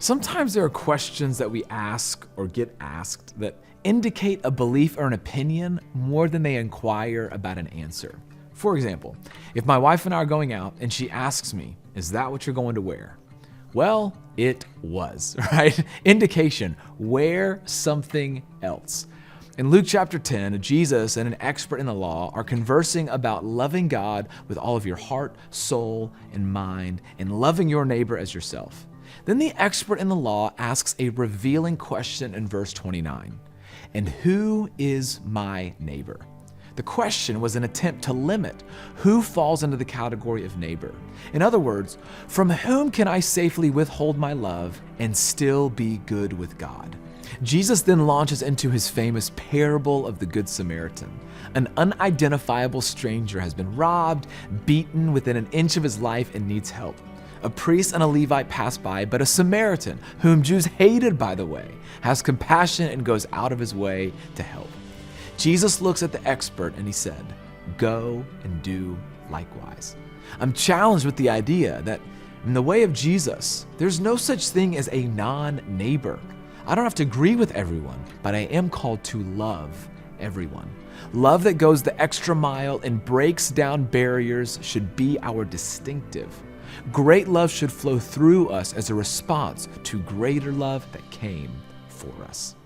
Sometimes there are questions that we ask or get asked that indicate a belief or an opinion more than they inquire about an answer. For example, if my wife and I are going out and she asks me, "Is that what you're going to wear?" Well, it was, right? Indication, wear something else. In Luke chapter 10, Jesus and an expert in the law are conversing about loving God with all of your heart, soul, and mind, and loving your neighbor as yourself. Then the expert in the law asks a revealing question in verse 29. And who is my neighbor? The question was an attempt to limit who falls into the category of neighbor. In other words, from whom can I safely withhold my love and still be good with God? Jesus then launches into his famous parable of the Good Samaritan. An unidentifiable stranger has been robbed, beaten within an inch of his life, and needs help. A priest and a Levite pass by, but a Samaritan, whom Jews hated by the way, has compassion and goes out of his way to help. Jesus looks at the expert and he said, "Go and do likewise." I'm challenged with the idea that in the way of Jesus, there's no such thing as a non-neighbor. I don't have to agree with everyone, but I am called to love everyone. Love that goes the extra mile and breaks down barriers should be our distinctive. Great love should flow through us as a response to greater love that came for us.